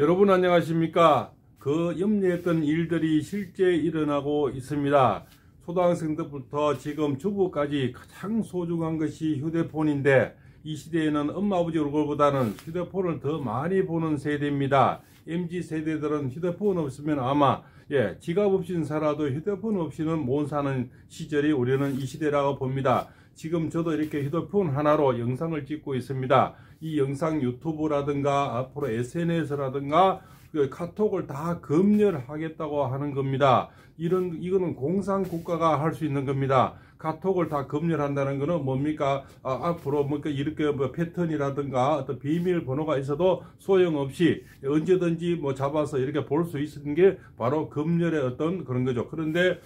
여러분 안녕하십니까? 그 염려했던 일들이 실제 일어나고 있습니다. 초등학생들부터 지금 주부까지 가장 소중한 것이 휴대폰인데, 이 시대에는 엄마 아버지 얼굴보다는 휴대폰을 더 많이 보는 세대입니다. MZ세대들은 휴대폰 없으면 아마 지갑 없이는 살아도 휴대폰 없이는 못 사는 시절이 우리는 이 시대라고 봅니다. 지금 저도 이렇게 휴대폰 하나로 영상을 찍고 있습니다. 이 영상 유튜브라든가 앞으로 SNS라든가 카톡을 다 검열하겠다고 하는 겁니다. 이거는 공산 국가가 할 수 있는 겁니다. 카톡을 다 검열한다는 것은 뭡니까? 앞으로 이렇게 패턴이라든가 어떤 비밀번호가 있어도 소용없이 언제든지 잡아서 이렇게 볼 수 있는 게 바로 검열의 어떤 그런 거죠. 그런데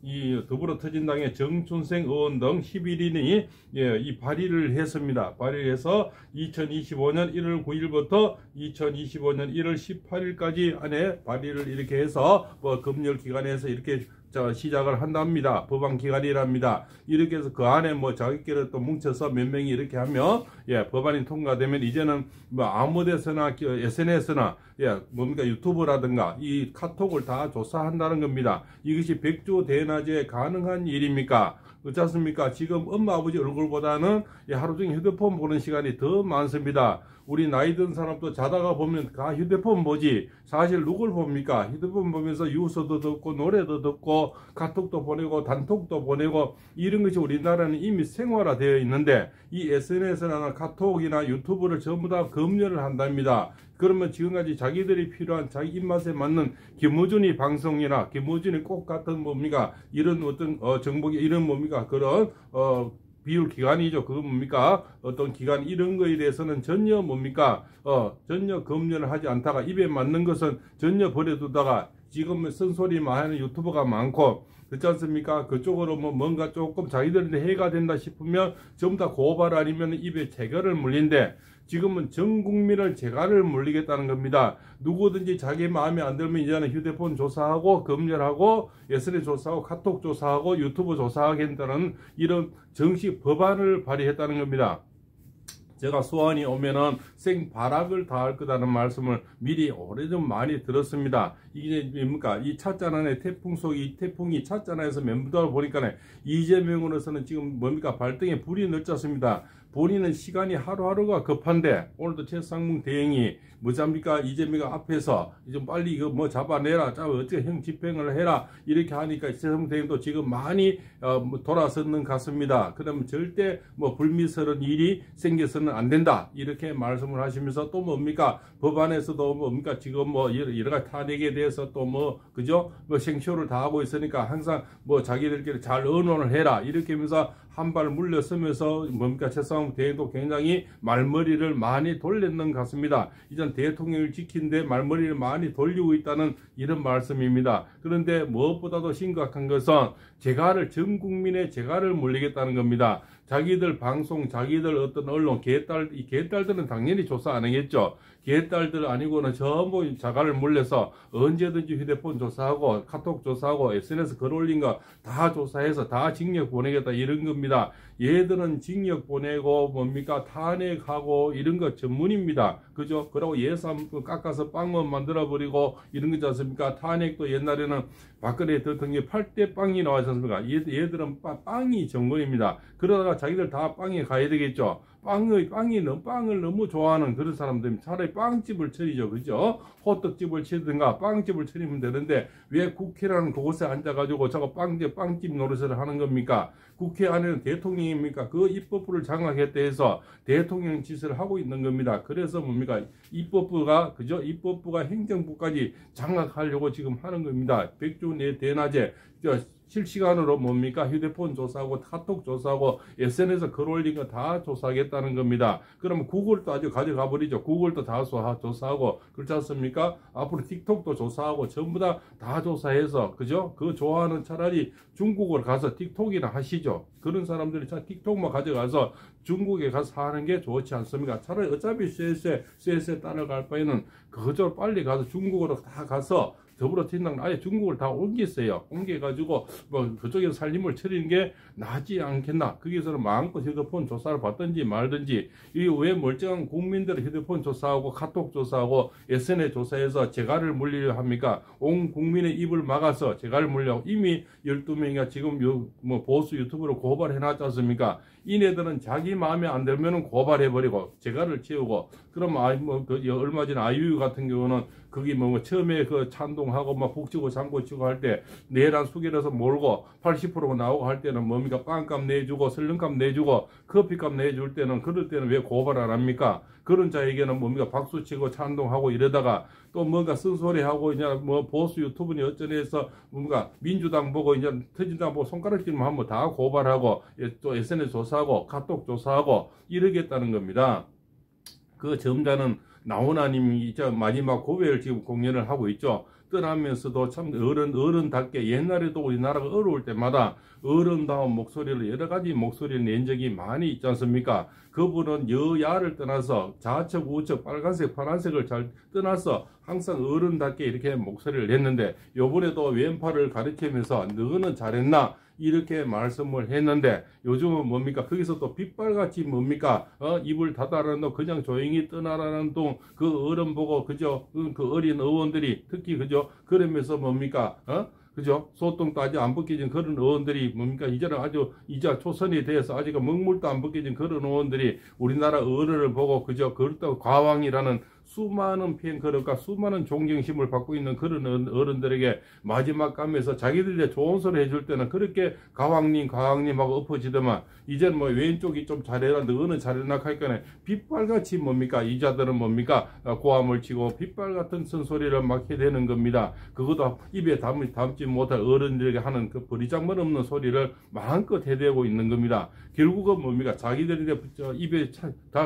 이 더불어터진당의 정춘생 의원 등 11인이 이 발의를 했습니다. 발의를 해서 2025년 1월 9일부터 2025년 1월 18일까지 안에 발의를 이렇게 해서 검열 기관에서 이렇게 시작을 한답니다. 법안 기간이랍니다. 이렇게 해서 그 안에 자기끼리 또 뭉쳐서 몇 명이 이렇게 하면 법안이 통과되면 이제는 아무 데서나 SNS나 유튜브라든가 이 카톡을 다 조사한다는 겁니다. 이것이 백주대낮에 가능한 일입니까? 그렇지 않습니까? 지금 엄마 아버지 얼굴보다는 하루 종일 휴대폰 보는 시간이 더 많습니다. 우리 나이 든 사람도 자다가 보면 다 휴대폰 보지. 사실 누굴 봅니까? 휴대폰 보면서 뉴스도 듣고 노래도 듣고 카톡도 보내고 단톡도 보내고 이런 것이 우리나라는 이미 생활화되어 있는데, 이 SNS나 카톡이나 유튜브를 전부 다 검열을 한답니다. 그러면 지금까지 자기들이 필요한 자기 입맛에 맞는 김어준이 방송이나 김어준이 꼭 같은 이런 어떤 정보기 이런 그런 비율 기간이죠. 그건 어떤 기간 이런 거에 대해서는 전혀 전혀 검열을 하지 않다가 입에 맞는 것은 전혀 버려두다가 지금 쓴소리만 하는 유튜버가 많고, 그렇지 않습니까? 그쪽으로 뭔가 조금 자기들한테 해가 된다 싶으면 전부 다 고발 아니면 입에 재갈을 물린데, 지금은 전 국민을 재갈을 물리겠다는 겁니다. 누구든지 자기 마음에 안 들면 이제는 휴대폰 조사하고 검열하고 SNS 조사하고 카톡 조사하고 유튜브 조사하겠다는 이런 정식 법안을 발의했다는 겁니다. 제가 소환이 오면은 생발악을 다할 거다는 말씀을 미리 오래전 많이 들었습니다. 이게 뭡니까? 이 찻잔 태풍 속이 태풍이 찻잔 안에서 맴돌다 보니까 이재명으로서는 지금 발등에 불이 넣었습니다. 본인은 시간이 하루하루가 급한데, 오늘도 최상문 대행이 이재명 앞에서 좀 빨리 이거 잡아내라, 어떻게 형 집행을 해라 이렇게 하니까 최상문 대행도 지금 많이 돌아서는 같습니다. 그러면 절대 불미스러운 일이 생겨서는 안 된다 이렇게 말씀을 하시면서, 또 법안에서도 지금 여러 가지 탄핵에 대해서 또 그죠? 생쇼를 다 하고 있으니까 항상 자기들끼리 잘 의논을 해라 이렇게 하면서 한 발 물러서면서 최상문 대행도 굉장히 말머리를 많이 돌렸는 것 같습니다. 이전 대통령을 지킨데 말머리를 많이 돌리고 있다는 이런 말씀입니다. 그런데 무엇보다도 심각한 것은 전 국민의 재갈을 물리겠다는 겁니다. 자기들 방송, 자기들 어떤 언론, 이 개딸들은 당연히 조사 안 하겠죠. 개딸들 아니고는 전부 자갈을 물려서 언제든지 휴대폰 조사하고 카톡 조사하고 SNS 글 올린 거 다 조사해서 다 징역 보내겠다 이런 겁니다. 얘들은 징역 보내고 탄핵하고 이런 거 전문입니다. 그죠? 그러고 예산 깎아서 빵만 만들어버리고 이런 거지 않습니까? 탄핵도 옛날에는 박근혜 대통령이 8대 빵이 나왔지 않습니까? 얘들은 빵이 전문입니다. 그러다가 자기들 다 빵에 가야 되겠죠. 빵을 너무 좋아하는 그런 사람들 차라리 빵집을 차리죠. 그죠? 호떡집을 차리든가 빵집을 차리면 되는데 왜 국회라는 그곳에 앉아가지고 저거 빵집 노릇을 하는 겁니까? 국회 안에는 대통령입니까? 그 입법부를 장악했다 해서 대통령 짓을 하고 있는 겁니다. 그래서 입법부가 행정부까지 장악하려고 지금 하는 겁니다. 백주 대낮에 실시간으로 휴대폰 조사하고 카톡 조사하고 SNS 글 올린 거 다 조사하겠다는 겁니다. 그러면 구글도 아주 가져가 버리죠. 구글도 다 조사하고 그렇지 않습니까? 앞으로 틱톡도 조사하고 전부 다 조사해서 그죠? 그거 좋아하는 차라리 중국으로 가서 틱톡이나 하시죠. 그런 사람들이 틱톡만 가져가서 중국에 가서 하는 게 좋지 않습니까? 차라리 어차피 CS에 따라갈 바에는 그저 빨리 가서 중국으로 다 가서 더불어진당은 아예 중국을 다 옮겼어요. 옮겨가지고 뭐 그쪽에서 살림을 차리는 게 낫지 않겠나. 거기서는 마음껏 휴대폰 조사를 받든지 말든지, 이 왜 멀쩡한 국민들의 휴대폰 조사하고 카톡 조사하고 SNS 조사해서 재갈을 물리려 합니까? 온 국민의 입을 막아서 재갈을 물려 이미 12명이가 지금 뭐 보수 유튜브로 고발해 놨지 않습니까? 이네들은 자기 마음에 안 들면은 고발해버리고 재갈을 채우고, 그럼 얼마 전에 아이유 같은 경우는 거기 뭐 처음에 그 찬동하고 막 북치고 장구치고 할 때 내란 수결해서 몰고 80% 나오고 할 때는 뭡니까? 빵값 내주고 설렁값 내주고 커피값 내줄 때는, 그럴 때는 왜 고발 안 합니까? 그런 자에게는 뭡니까? 박수치고 찬동하고 이러다가 또 뭔가 쓴소리하고 이제 뭐 보수 유튜브니 어쩌니 해서 뭔가 민주당 보고 이제 터진당 보고 손가락질만 하면 다 고발하고 또 SNS 조사하고 카톡 조사하고 이러겠다는 겁니다. 그 점자는 나훈아님이 마지막 고백을 지금 공연을 하고 있죠. 떠나면서도 참 어른답게, 옛날에도 우리나라가 어려울 때마다 어른다운 목소리를, 여러 가지 목소리를 낸 적이 많이 있지 않습니까? 그분은 여야를 떠나서 좌측 우측 빨간색 파란색을 잘 떠나서 항상 어른답게 이렇게 목소리를 냈는데, 요번에도 왼팔을 가리키면서 너는 잘했나 이렇게 말씀을 했는데, 요즘은 뭡니까? 거기서 또 빗발같이 뭡니까? 입을 닫아라는 너 그냥 조용히 떠나라는 동 그 어른 보고 그저 그 어린 의원들이 특히 그저 그러면서 뭡니까? 그죠? 소똥도 아직 안 벗겨진 그런 의원들이 뭡니까? 이제는 아주 이제 초선이 돼서 아직 먹물도 안 벗겨진 그런 의원들이 우리나라 어른을 보고 그저 그렇다고 과왕이라는 수많은 팬클럽과 수많은 존경심을 받고 있는 그런 어른들에게 마지막 감에서 자기들이 좋은 소리 해줄 때는 그렇게 가왕님 하고 엎어지더만, 이제는 뭐 왼쪽이 좀 잘해라 너는 잘해라 하니까 빗발같이 뭡니까? 이자들은 뭡니까? 고함을 치고 빗발 같은 쓴소리를 막 해대는 겁니다. 그것도 입에 담지 못할 어른들에게 하는 그 버리장머리 없는 소리를 마음껏 해대고 있는 겁니다. 결국은 뭡니까? 자기들이 입에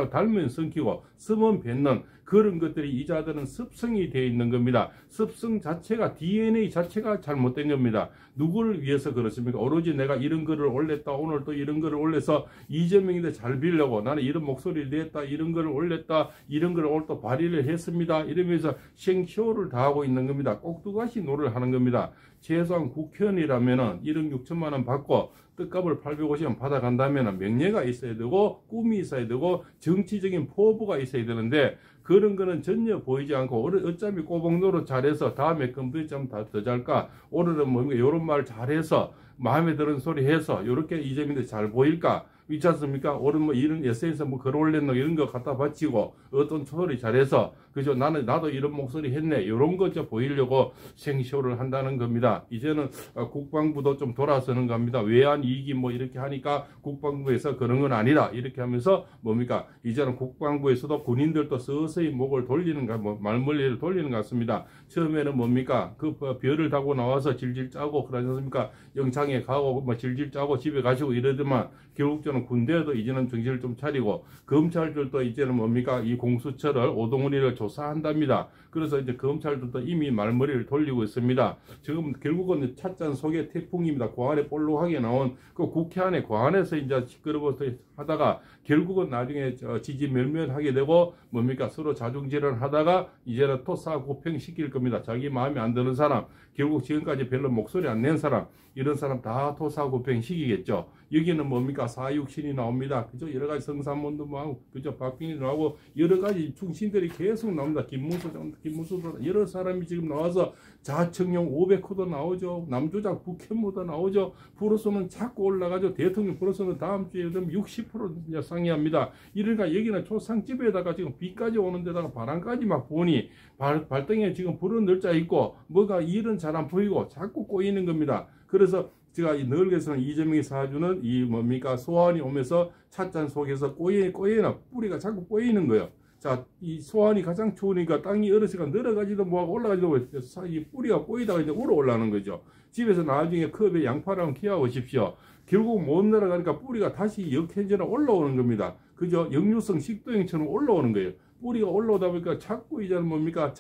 달면 성키고 쓰면 뱉는 그런 것들이 이자들은 습성이 되어 있는 겁니다. 습성 자체가, DNA 자체가 잘못된 겁니다. 누구를 위해서 그렇습니까? 오로지 내가 이런 글을 올렸다, 오늘 또 이런 글을 올려서 이재명인데 잘 빌려고 나는 이런 목소리를 냈다, 이런 글을 올렸다, 이런 글을 오늘 또 발의를 했습니다, 이러면서 생쇼를 다 하고 있는 겁니다. 꼭두가시 노를 하는 겁니다. 최소한 국회의원이라면은 1억 6천만 원 받고 뜻값을 850원 받아간다면 명예가 있어야 되고 꿈이 있어야 되고 정치적인 포부가 있어야 되는데, 그런 거는 전혀 보이지 않고 어차피 꼬봉노릇 잘해서 다음에 컴퓨터 더 잘까, 오늘은 뭔가 이런 말 잘해서 마음에 드는 소리 해서 이렇게 이재명이 잘 보일까, 있지 않습니까? 오늘 뭐 이런 SNS 뭐 글 올렸노 이런 거 갖다 바치고 어떤 소리 잘해서 그죠? 나도 이런 목소리 했네 이런 거 보이려고 생쇼를 한다는 겁니다. 이제는 국방부도 좀 돌아서는 겁니다. 외환 이익이 뭐 이렇게 하니까 국방부에서 그런 건 아니다 이렇게 하면서 뭡니까? 이제는 국방부에서도 군인들도 서서히 목을 돌리는 뭐 말머리를 돌리는 것 같습니다. 처음에는 뭡니까? 그 별을 타고 나와서 질질 짜고 그러지 않습니까? 영창에 가고 뭐 질질 짜고 집에 가시고 이러더만 결국 저는 군대도 이제는 정신을 좀 차리고 검찰들도 이제는 뭡니까? 이 공수처를 오동훈이를 조사한답니다. 그래서 이제 검찰들도 이미 말머리를 돌리고 있습니다. 지금 결국은 찻잔 속의 태풍입니다. 그 안에 볼록하게 나온 그 국회 안에 그 안에서 이제 시끄러워서 하다가 결국은 나중에 지지멸멸하게 되고 뭡니까? 서로 자중질환 하다가 이제는 토사구팽 시킬 겁니다. 자기 마음에 안 드는 사람, 결국 지금까지 별로 목소리 안 낸 사람, 이런 사람 다 토사구팽 시키겠죠. 여기는 뭡니까? 사육신이 나옵니다. 그죠? 여러 가지 성삼문도 나오고, 그죠? 박빙이 나오고, 여러 가지 충신들이 계속 나옵니다. 김무수도 여러 사람이 지금 나와서 자청용 500호도 나오죠. 남조작 북혐모도 나오죠. 프로소는 자꾸 올라가죠. 대통령 프로소는 다음 주에 60% 상회합니다. 이러니까 여기는 초상집에다가 지금 비까지 오는 데다가 바람까지 막 보니 발등에 지금 불은 늘자 있고 뭐가 일은 잘 안 보이고 자꾸 꼬이는 겁니다. 그래서 제가 너에서는 이재명이 사주는 이 뭡니까? 소환이 오면서 찻잔 속에서 꼬이나 뿌리가 자꾸 꼬이는 거예요. 자, 이 소환이 가장 추우니까 땅이 얼었으니까 늘어가지도 뭐하고 올라가지도 못해서 이 뿌리가 꼬이다가 이제 우러 올라오는 거죠. 집에서 나중에 컵에 양파랑 키워보십시오. 결국 못 내려가니까 뿌리가 다시 역행전에 올라오는 겁니다. 그죠? 역류성 식도염처럼 올라오는 거예요. 뿌리가 올라오다 보니까 자꾸 이제는 뭡니까?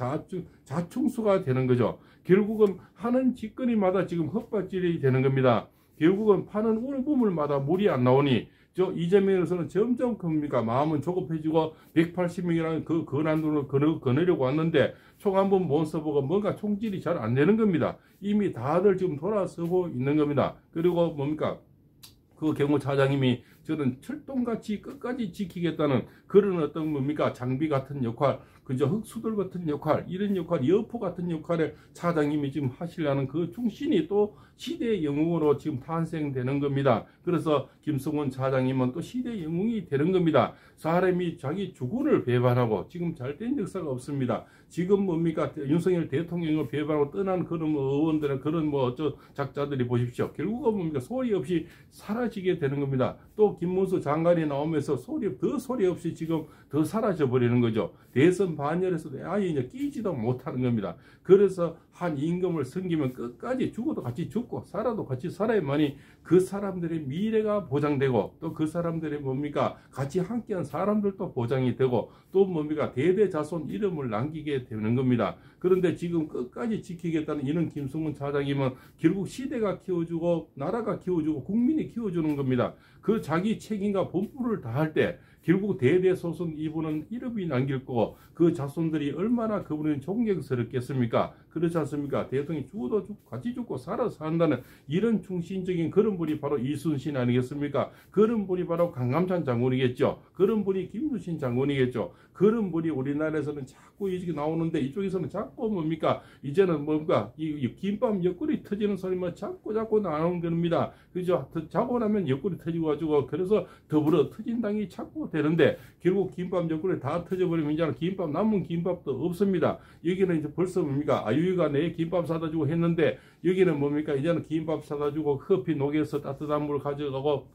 자충수가 되는 거죠. 결국은 하는 짓거리마다 지금 헛발질이 되는 겁니다. 결국은 파는 우물마다 물이 안 나오니 저 이재명으로서는 점점 큽니까 마음은 조급해지고 180명이라는 그 권한으로 거느려고 왔는데 총 한 번 못 써보고 뭔가 총질이 잘 안 되는 겁니다. 이미 다들 지금 돌아서고 있는 겁니다. 그리고 뭡니까 그 경호차장님이 저는 철동같이 끝까지 지키겠다는 그런 어떤 뭡니까 장비 같은 역할, 그저 흑수들 같은 역할, 이런 역할, 여포 같은 역할을 차장님이 지금 하시려는 그 중심이 또 시대의 영웅으로 지금 탄생되는 겁니다. 그래서 김성훈 차장님은 또 시대의 영웅이 되는 겁니다. 사람이 자기 주군을 배반하고 지금 잘된 역사가 없습니다. 지금 뭡니까 윤석열 대통령을 배반하고 떠난 그런 의원들은 그런 작자들이 보십시오. 결국은 뭡니까 소리 없이 사라지게 되는 겁니다. 또 김문수 장관이 나오면서 더 소리 없이 지금 더 사라져 버리는 거죠. 대선 반열에서도 아예 이제 끼지도 못하는 겁니다. 그래서 한 임금을 섬기면 끝까지 죽어도 같이 죽고 살아도 같이 살아야만이 그 사람들의 미래가 보장되고 또 그 사람들의 뭡니까 같이 함께한 사람들도 보장이 되고 또 뭡니까 대대자손 이름을 남기게 되는 겁니다. 그런데 지금 끝까지 지키겠다는 이런 김성훈 차장님은 결국 시대가 키워주고 나라가 키워주고 국민이 키워주는 겁니다. 그 자기 책임과 본분을 다할 때 결국 대대손손 이분은 이름이 남길 거고 그 자손들이 얼마나 그분은 존경스럽겠습니까? 그렇지 않습니까? 대통령이 죽어도 죽고 같이 죽고 살아서 산다는 이런 중심적인 그런 분이 바로 이순신 아니겠습니까? 그런 분이 바로 강감찬 장군이겠죠. 그런 분이 김유신 장군이겠죠. 그런 분이 우리나라에서는 자꾸 이렇게 나오는데 이쪽에서는 자꾸 뭡니까? 이제는 뭡니까? 이 김밥 옆구리 터지는 소리만 자꾸 나오는 겁니다. 그죠? 자고 나면 옆구리 터지고 가지고 그래서 더불어 터진당이 자꾸 되는데 결국 김밥 옆구리 다 터져버리면 이제 김밥 남은 김밥도 없습니다. 여기는 이제 벌써 뭡니까? 아유이가 내 김밥 사다 주고 했는데 여기는 뭡니까? 이제는 김밥 사다 주고 커피 녹여서 따뜻한 물 가져가고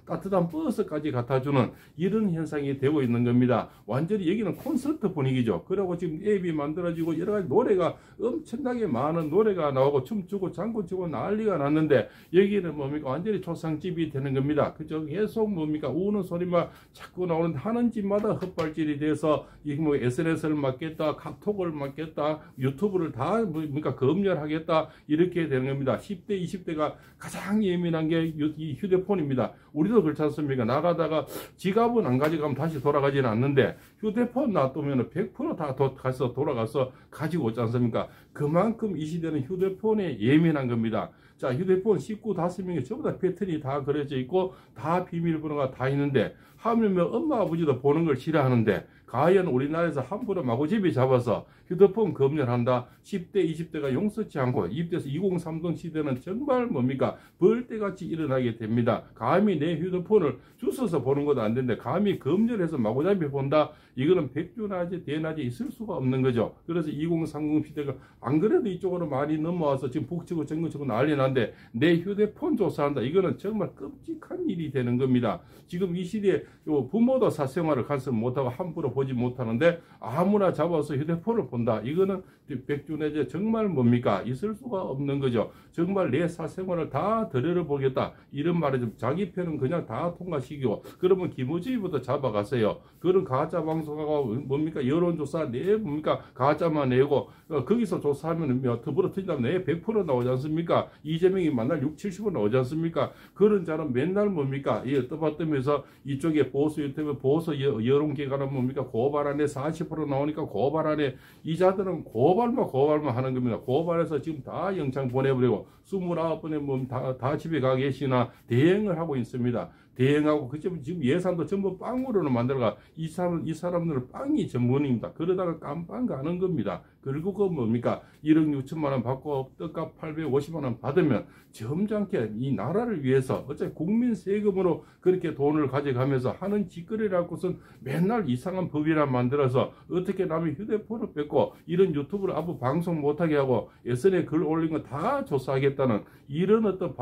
따뜻한 버스까지 갖다 주는 이런 현상이 되고 있는 겁니다. 완전히 여기는 콘서트 분위기죠. 그리고 지금 앱이 만들어지고 여러 가지 노래가 엄청나게 많은 노래가 나오고 춤추고 장구치고 난리가 났는데 여기는 뭡니까? 완전히 초상집이 되는 겁니다. 그죠? 계속 뭡니까? 우는 소리만 자꾸 나오는데 하는 집마다 헛발질이 돼서 이게 뭐 SNS를 맡겠다, 카톡을 맡겠다, 유튜브를 다 뭡니까? 검열하겠다 이렇게 되는 겁니다. 10대, 20대가 가장 예민한 게 이 휴대폰입니다. 우리도 그렇지 않습니까? 나가다가 지갑은 안 가져가면 다시 돌아가지는 않는데 휴대폰 놔두면 100%다 가서 돌아가서 가지고 오지 않습니까? 그만큼 이 시대는 휴대폰에 예민한 겁니다. 자, 휴대폰 19~5명이 전부 다 패턴이 다 그려져 있고 다 비밀번호가 다 있는데 하물며 엄마 아버지도 보는 걸 싫어하는데 과연 우리나라에서 함부로 마구잡이 잡아서 휴대폰 검열한다. 10대, 20대가 용서치 않고 20대에서 2030 시대는 정말 뭡니까? 벌떼같이 일어나게 됩니다. 감히 내 휴대폰을 주워서 보는 것도 안 되는데 감히 검열해서 마구잡이 본다. 이거는 백주나지 대낮에 있을 수가 없는 거죠. 그래서 2030 시대가 안 그래도 이쪽으로 많이 넘어와서 지금 북치고 정거치고 난리 난데 내 휴대폰 조사한다. 이거는 정말 끔찍한 일이 되는 겁니다. 지금 이 시대에 부모도 사생활을 간섭 못하고 함부로 보지 못하는데 아무나 잡아서 휴대폰을 본다. 이거는 백주내제 정말 뭡니까? 있을 수가 없는 거죠. 정말 내 사생활을 다 들여다보겠다. 이런 말이죠. 자기 편은 그냥 다 통과시키고 그러면 김어준이부터 잡아가세요. 그런 가짜 방송하고 뭡니까? 여론조사 내 뭡니까? 가짜만 내고 거기서 조사하면 더불어 터진다면 내 100% 나오지 않습니까? 이재명이 만날 60~70% 나오지 않습니까? 그런 자는 맨날 뭡니까? 떠받들면서 이쪽에 보수 유튜브 보수 여론기관은 뭡니까? 고발안에 40% 나오니까 고발안에 이 자들은 고발만 하는 겁니다. 고발해서 지금 다 영장 보내버리고 29번에 뭐 다 집에 가 계시나 대행을 하고 있습니다. 대행하고 그점 지금 예산도 전부 빵으로는 만들어가 이 사람들은 빵이 전문입니다. 그러다가 깜빵 가는 겁니다. 그리고 그 뭡니까 1억 6천만 원 받고 떡값 850만 원 받으면 점잖게 이 나라를 위해서 어차피 국민 세금으로 그렇게 돈을 가져가면서 하는 짓거리라고선 맨날 이상한 법이나 만들어서 어떻게 남의 휴대폰을 뺏고 이런 유튜브를 앞으로 방송 못하게 하고 SNS에 글 올린 거 다 조사하겠다는 이런 어떤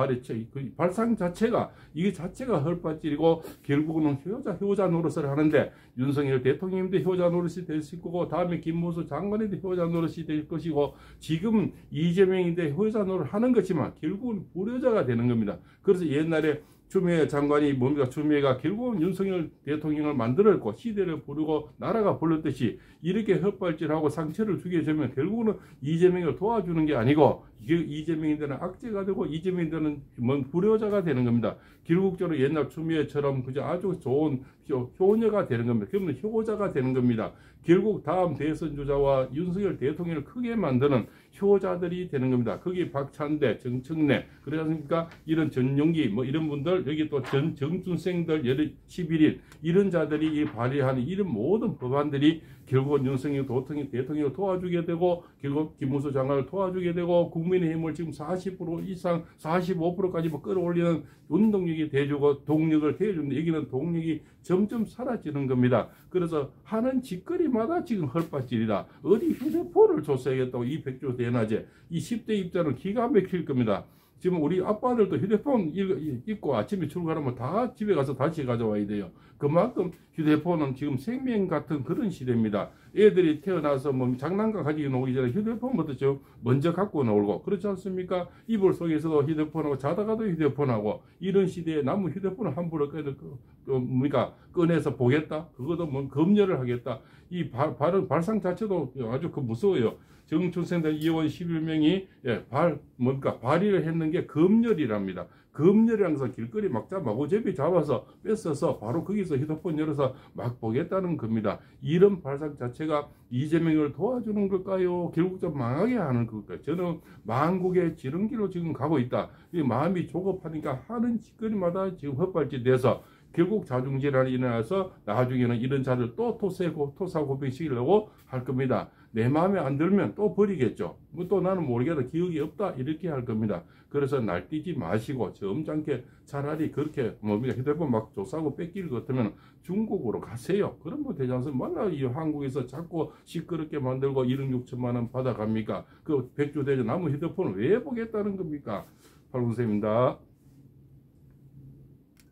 발상 자체가 이게 자체가 헐빠질이고 결국은 효자 노릇을 하는데 윤석열 대통령님도 효자 노릇이 될 거고 다음에 김문수 장관님도 효자 노릇이 될 것이고 지금 이재명인데 효자 노릇을 하는 거지만 결국은 불효자가 되는 겁니다. 그래서 옛날에 추미애 장관이 뭡니까? 추미애가 결국은 윤석열 대통령을 만들었고 시대를 부르고 나라가 불렀듯이 이렇게 헛발질하고 상처를 주게 되면 결국은 이재명을 도와주는 게 아니고 이재명인들은 악재가 되고 이재명인들은 불효자가 되는 겁니다. 결국적으로 옛날 추미애처럼 그저 아주 좋은 효녀가 되는 겁니다. 그러면 효자가 되는 겁니다. 결국 다음 대선 주자와 윤석열 대통령을 크게 만드는 효자들이 되는 겁니다. 거기 박찬대, 정청래, 그러지 않습니까? 이런 전용기, 이런 분들, 여기 또 정준생들, 11인, 이런 자들이 발의하는 이런 모든 법안들이 결국은 윤석열 대통령을 도와주게 되고, 결국 김문수 장관을 도와주게 되고, 국민의힘을 지금 40% 이상, 45%까지 끌어올리는 운동력이 돼주고, 동력을 대해주는데, 여기는 동력이 점점 사라지는 겁니다. 그래서 하는 짓거리마다 지금 헐빠질이다. 어디 휴대폰을 줬어야겠다고 이 백조 대낮에 이 10대 입장은 기가 막힐 겁니다. 지금 우리 아빠들도 휴대폰 있고 아침에 출근하면 다 집에 가서 다시 가져와야 돼요. 그만큼 휴대폰은 지금 생명 같은 그런 시대입니다. 애들이 태어나서 장난감 가지고 놀기 전에 휴대폰부터 좀 먼저 갖고 놀고 그렇지 않습니까? 이불 속에서도 휴대폰하고 자다가도 휴대폰하고 이런 시대에 남은 휴대폰을 함부로 꺼내서 보겠다? 그것도 검열을 하겠다. 이 발상 자체도 아주 무서워요. 정춘생들 의원 11명이 발의를 했는 게 검열이랍니다. 검열이라는 것은 길거리 마구잡이 잡아서 뺏어서 바로 거기서 휴대폰 열어서 막 보겠다는 겁니다. 이런 발상 자체가 이재명을 도와주는 걸까요? 결국 좀 망하게 하는 걸까요? 저는 망국의 지름길로 지금 가고 있다. 이 마음이 조급하니까 하는 짓거리마다 지금 헛발질돼서 결국 자중질환이 일어나서 나중에는 이런 자를 또 토사고백시키려고 할 겁니다. 내 마음에 안 들면 또 버리겠죠. 또 나는 모르겠다. 기억이 없다. 이렇게 할 겁니다. 그래서 날뛰지 마시고 점잖게 차라리 그렇게 휴대폰 막 조사하고 뺏길 것 같으면 중국으로 가세요. 그러면 되지 않습니까? 맨날 이 한국에서 자꾸 시끄럽게 만들고 1억 6천만 원 받아갑니까? 그 백주 대전 남은 휴대폰을 왜 보겠다는 겁니까? 팔군쌤입니다.